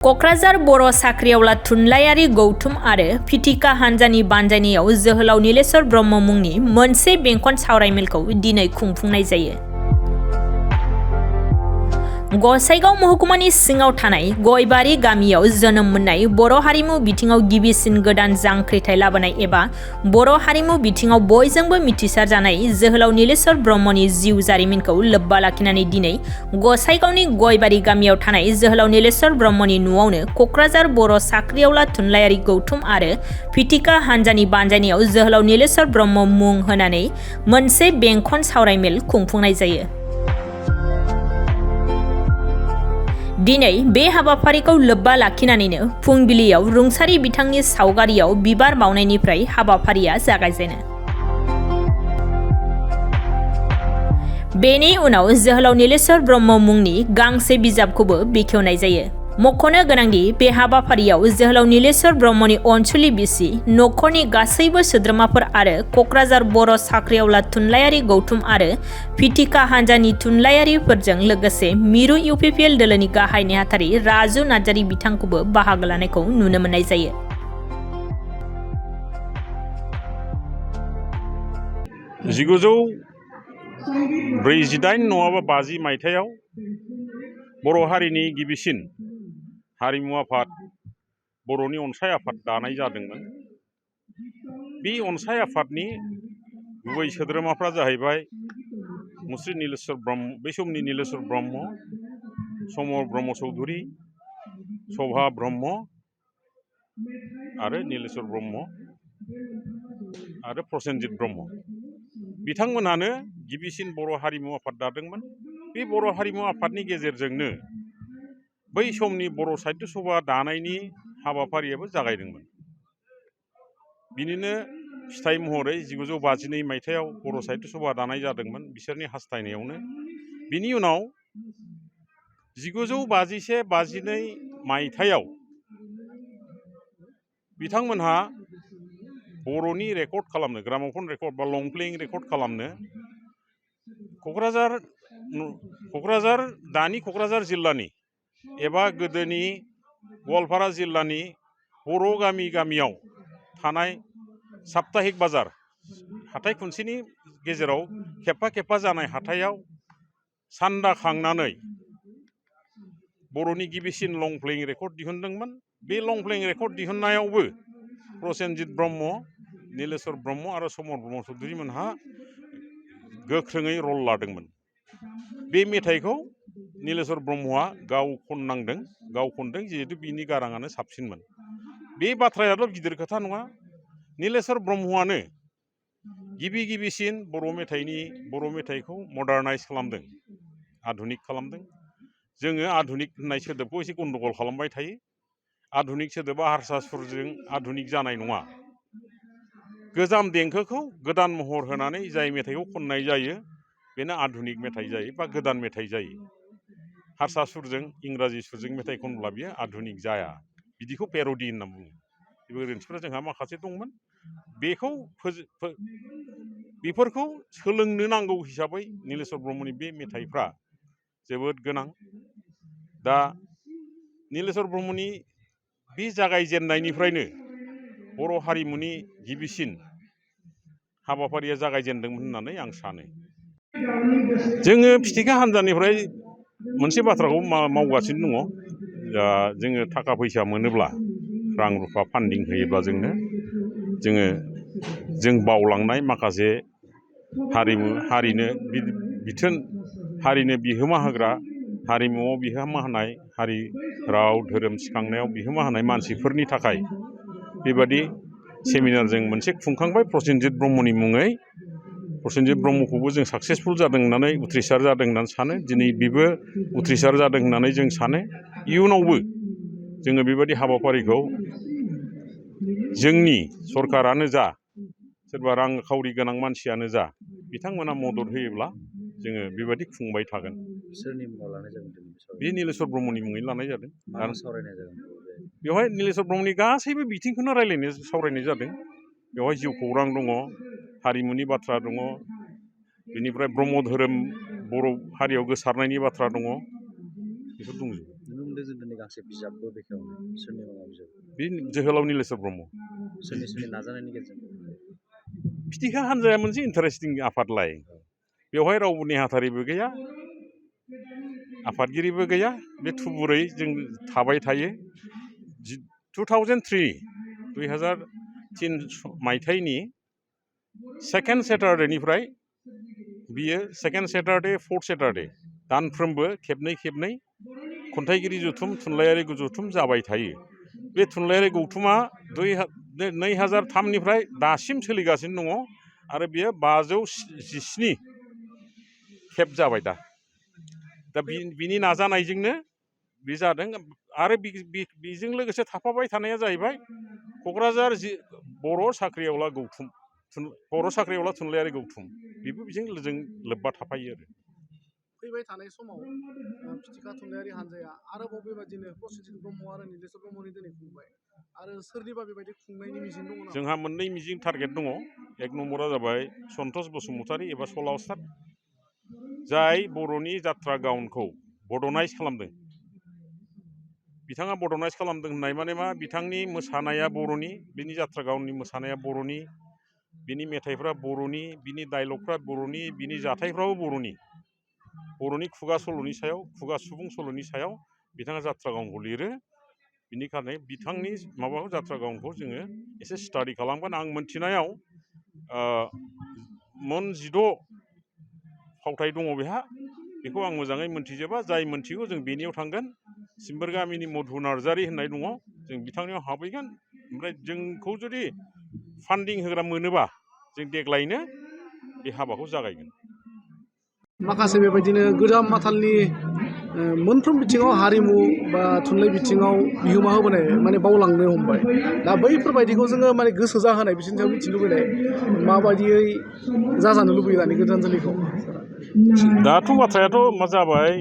क'क्राझार बर' साख्रिआवला थुनलाइयारि गौथुम आरो फिथिखा हान्जानि बानजायनायाव जोहोलाव नीलेश्वर ब्रह्म मुंनि मोनसे बेंखन सावरायमेलखौ दिनै खुंफुंनाय जायो। गसाइगाव महकुमानि सिङाव थानाय गयबारि गामियाव जोनोम मोननाय बर' हारिमु बिथिङाव गिबिसिन गोदान जांख्रिथाय लाबोनाय एबा बर' हारिमु बिथिङाव बयजोंबो मिथिसार जानाय जोहोलाव नीलेश्वर ब्रह्मनि जिउ जारिमिनखौ लोब्बा लाखिनानै दिनै गसाइगावनि गयबारि गामियाव थानाय जोहोलाव नीलेश्वर ब्रह्मनि न'आवनो क'क्राझार बर' साख्रिआवला थुनलाइयारि गौथुम आरो फिथिखा हान्जानि बानजायनायाव जोहोलाव नीलेश्वर ब्रह्म मुं होनानै मोनसे बेंखन सावरायमेल खुंफुंनाय जायो। दिनै बे हाबाफारिखौ लोब्बा लाखिनानैनो फुंबिलियाव रुंसारि बिथांनि सावगारियाव बिबार बावनायनिफ्राय हाबाफारिया जागायजेनो। बेनि उनाव जोहोलाव नीलेश्वर ब्रह्म मुंनि गांसे बिजाबखौबो बेखेवनाय जायो। मख'नो गोनांदि बे हाबाफारियाव जोहोलाव नीलेश्वर ब्रह्मनि अनसुलि बिसि, नखरनि गासैबो सोद्रोमाफोर आरो क'क्राझार बर' साख्रिआवला थुनलाइयारि गौथुम आरो फिथिखा हान्जानि थुनलाइयारिफोरजों लोगोसे मिरु इउपिपिएल दोलोनि गाहाय नेहाथारि राजु नार्जारि बिथांखौबो बाहागो लानायखौ नुनो मोननाय जायो। जिगुजौ 48 नङाबा 50 मायथाइयाव बर' हारिनि गिबिसिन हारिमु आफाद बर'नि अनसाय आफाद दानाय जादोंमोन। बे अनसाय आफादनि गुबै सोद्रोमाफ्रा जाहैबाय मुस्रि नीलेश्वर ब्रह्म, बै समनि नीलेश्वर ब्रह्म, समर ब्रह्म चौधुरी, सभा ब्रह्म आरो नीलेश्वर ब्रह्म आरो प्रसेनजित ब्रह्म। बिथांमोनानो गिबिसिन बर' हारिमु आफाद दादोंमोन। बे बर' हारिमु आफादनि गेजेरजोंनो बै समनि बर' साहित्य सभा दानायनि हाबाफारियाबो जागायदोंमोन। बिनिनो फिथाइ महरै 1952 मायथाइयाव बर' साहित्य सभा दानाय जादोंमोन बिसोरनि हास्थायनायावनो। बिनि उनाव 1951-52 मायथाइयाव बिथांमोनहा बर'नि रेकर्ड खालामनो, ग्राम'फन रेकर्ड बा लं प्लेइं रेकर्ड खालामनो क'क्राझार दानि क'क्राझार जिल्लानि एबा गोदोनि गवालपारा जिल्लानि बर' गामि गामियाव थानाय साप्ताहिक बाजार, हाथाइ खुनसेनि गेजेराव खेबफा खेबफा जानाय हाथायाव सान्दा खांनानै बर'नि गिबिसिन लं प्लेइं रेकर्ड दिहुनदोंमोन। बे लं प्लेइं रेकर्ड दिहुननायावबो प्रसेनजित ब्रह्म, नीलेश्वर ब्रह्म आरो समर ब्रह्म चौधुरी मोनहा गोख्रोङै रल लादोंमोन। बे मेथाइखौ नीलेश्वर ब्रह्मआ गाव खनदों जिहेतु बिनि गाराङानो साबसिनमोन। बे बाथ्रायाथ' गिदिर खोथा नङा। नीलेश्वर ब्रह्मआनो गिबिसिन बर' मेथाइखौ मडार्नाइज खालामदों, आधुनिक खालामदों। जोङो आधुनिक होननाय सोदोबखौ एसे गन्दगल खालामबाय थायो। आधुनिक सोदोबा हारसा सुरजों आधुनिक जानाय नङा। गोजाम देंखोखौ गोदान महर होनानै जाय मेथाइखौ खननाय जायो बेनो आधुनिक मेथाइ जायो बा गोदान मेथाइ जायो। हारसा सुरजों इंराजि सुरजों मेथाइ खनब्ला बियो आधुनिक जाया। बिदिखौ पेर'डि होनना बुङो। बे गोरोन्थिफ्रा जोंहा माखासे दंमोन। बेफोरखौ सोलोंनो नांगौ हिसाबै नीलेश्वर ब्रह्मनि बे मेथाइफ्रा जोबोद गोनां। दा नीलेश्वर ब्रह्मनि बे जागायजेननायनिफ्रायनो बर' हारिमुनि गिबिसिन हाबाफारिया जागायजेनदोंमोन होननानै आं सानो। जोङो फिथिखा हान्जानिफ्राय मोनसे बाथ्राखौ मावगासिनो दङ। जोङो थाखा फैसा मोनोब्ला, रां रुफा फान्डिं होयोब्ला जों बावलांनाय माखासे हारिनो बिहोमा होग्रा, हारिमुआव बिहोमा होनाय, हारि राव धोरोम सिखांनायाव बिहोमा होनाय मानसिफोरनि थाखाय बेबादि सेमिनार जों मोनसे खुंखांबाय प्रसेनजित ब्रह्मनि मुङै। प्रसेनजित ब्रह्मखौबो जों साक्सेसफुल जादों होननानै, उथ्रिसार जादों होननानै सानो। दिनै बेबो उथ्रिसार जादों होननानै जों सानो। इयुनावबो जोङो बेबायदि हाबाफारिखौ जोंनि सरकारानो जा, सोरबा रांखावरि गोनां मानसियानो जा, बिथांमोना मदद होयोब्ला जोङो बेबायदि खुंबाय थागोन। सोरनि मुङाव लानाय जागोन? बे नीलेश्वर ब्रह्मनि मुङै लानाय जादों। सावरायनाय जागोन बेवहाय नीलेश्वर ब्रह्मनि गासैबो बिथिंखौनो सावरायनाय जादों। बेवहाय जिउ खौरां दङ, हारिमुनि बाथ्रा दङ, बेनिफ्राय ब्रह्म धोरोम बर' हारियाव गोसारनायनि बाथ्रा दङ। बेफोर दंजोबो। सोमोन्दै जों दिनै गांसे बिजाबबो बेखेवनो सोरनि मुङाव बिजाब बे जोहोलाव नीलेश्वर ब्रह्म सोरनि नाजानायनि गेजेरजों फिथिखा हान्जाया मोनसे इन्टारेस्टिं आफादलाय बेवहाय रावबो नेहाथारिबो गैया आफादगिरिबो गैया बे थुबुरै जों थाबाय थायो 2003 मायथाइनि सेकेन्ड सेटारडेनिफ्राय बियो सेकेन्ड सेटारडे फोर्थ सेटारडे दानफ्रोमबो खेबनै खन्थाइगिरि जथुम थुनलाइयारि जथुम जाबाय थायो बे थुनलाइयारि गौथुमा 2003निफ्राय दासिम सोलिगासिनो दङ आरो बियो 517 खेब जाबाय दा बिनि नाजानायजोंनो बे जादों आरो बेजों लोगोसे थाफाबाय थानाया जाहैबाय क'क्राझार बर' साख्रिआवला गौथुम बर' साख्रिआवला थुनलाइयारि गौथुम बेबो बेजों लोब्बा थाफायो आरो फैबाय थानाय समाव फिथिखा थुनलाइयारि हान्जाया आरोबाव बेबायदिनो प्रसेनजित ब्रह्म आरो नीलेश्वर ब्रह्मनि दिनै खुंबाय आरो सोरनिबा बेबायदि खुंनायनि मिजिं दङ नामा? जोंहा मोननै मिजिं टारगेट दङ एक नम्बरा जाबाय सन्तोष बसुमतारी एबा सला उस्ताद जाय बर'नि जात्रा गाउनखौ बड'नाइज खालामदों बिथाङा बड'नाइज खालामदों होननाय माने मा बिथांनि मोसानाया बर'नि बिनि जात्रा गाउननि मोसानाया बर'नि बिनि मेथाइफ्रा बर'नि बिनि डायलगफ्रा बर'नि बिनि जाथायफ्राबो बर'नि खुगा सल'नि सायाव खुगा सुबुं सल'नि सायाव बिथाङा जात्रा गाउनखौ लिरो बिनिखायनो बिथांनि माबाखौ जात्रा गाउनखौ जोङो एसे स्टाडि खालामगोन आं मोनथिनायाव मोन 16 फावथाय दङ बेहा बेखौ आं मोजाङै मोनथिजोबा जाय मोनथिगौ जों बेनियाव थांगोन सिम्बोर गामिनि मधु नार्जारि होननाय दङ जों बिथांनियाव हाबहैगोन ओमफ्राय जोंखौ जुदि फान्डिं होग्रा मोनोबा जों देग्लायनो बे हाबाखौ जागायगोन माखासे बेबायदिनो गोजाम माथालनि मोनफ्रोम बिथिङाव हारिमु बा थुनलाइ बिथिङाव बिहोमा होबोनाय माने बावलांनो हमबाय दा बैफोरबायदिखौ जोङो माने गोसो जाहोनाय बिसोरनि सायाव मिथिनो लुबैनाय माबायदियै जाजानो लुबैयो दानि गोदान जोलैखौ दाथ' बाथ्रायाथ' मा जाबाय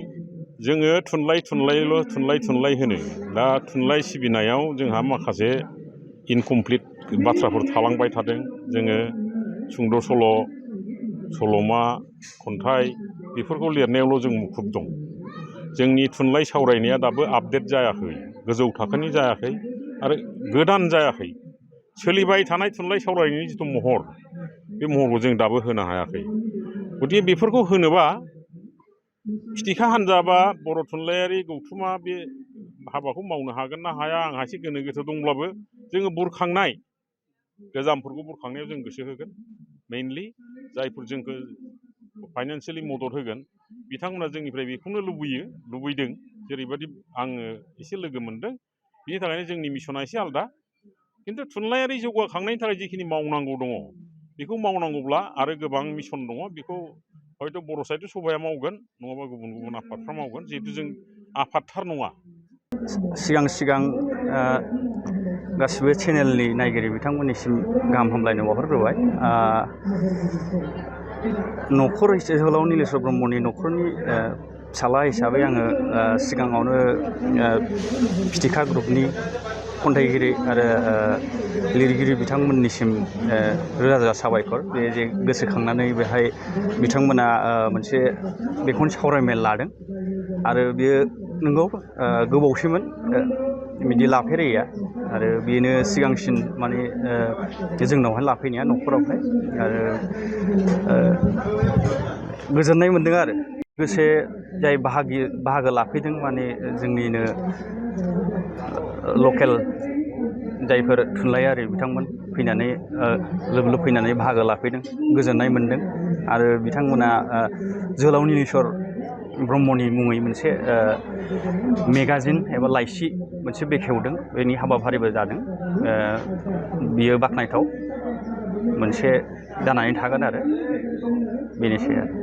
जोङो थुनलाइ होनो दा थुनलाइ सिबिनायाव जोंहा माखासे इनकमप्लिट बाथ्राफोर थालांबाय थादों जोङो सुंद' सल' सल'मा खन्थाइ बेफोरखौ लिरनायावल' जों मुखुब दं जोंनि थुनलाइ सावरायनाया दाबो आपडेट जायाखै गोजौ थाखोनि जायाखै आरो गोदान जायाखै सोलिबाय थानाय थुनलाइ सावरायनायनि जिथु महर बे महरखौ जों दाबो होनो हायाखै गतिके बेफोरखौ होनोबा फिथिखा हान्जा बा बर' थुनलाइयारि गौथुमा बे हाबाखौ मावनो हागोन ना हाया आंहा एसे गोनो गोथो दंब्लाबो जोङो बुरखांनाय गोजामफोरखौ बुरखांनायाव जों गोसो होगोन मेइनलि जायफोर जोंखौ फाइनान्सियेलि मदद होगोन बिथांमोना जोंनिफ्राय बेखौनो लुबैदों जेरैबायदि आङो एसे लोगो मोनदों बिनि थाखायनो जोंनि मिसना एसे आलादा खिन्थु थुनलाइयारि जौगाखांनायनि थाखाय जिखिनि मावनांगौ दङ बेखौ मावनांगौब्ला आरो गोबां मिसन दङ बेखौ हयथ' बर' साहित्य सभाया मावगोन नङाबा गुबुन आफादफ्रा मावगोन जिहेतु जों आफादथार नङा सिगां गासिबो चेनेलनि नायगिरि बिथांमोननिसिम गाहाम हामलायनाय बावहरग्रोबाय न'खर जोहोलाव नीलेश्वर ब्रह्मनि न'खरनि फिसाला हिसाबै आङो सिगाङावनो फिथिखा ग्रुपनि खन्थाइगिरि आरो लिरगिरि बिथांमोननिसिम रोजा रोजा साबायखर बे जे गोसोखांनानै बेहाय बिथांमोना मोनसे बेखौनो सावरायमेल लादों आरो बेयो नंगौ गोबावसैमोन बिदि लाफेरैया आरो बेनो सिगांसिन माने जोंनावहाय लाफैनाया न'खरावहाय आरो गोजोननाय मोनदों आरो लोगोसे जाय बाहागो लाफैदों माने जोंनिनो लकेल जायफोर थुनलाइयारि बिथांमोन फैनानै लोब लोब फैनानै बाहागो लाफैदों गोजोननाय मोनदों आरो बिथांमोना जोहोलाव नीलेश्वर ब्रह्मनि मुङै मोनसे मेगाजिन एबा लाइसि मोनसे बेखेवदों बेनि हाबाफारिबो जादों बियो बाख्नायथाव मोनसे जानानै थागोन आरो बेनोसै आरो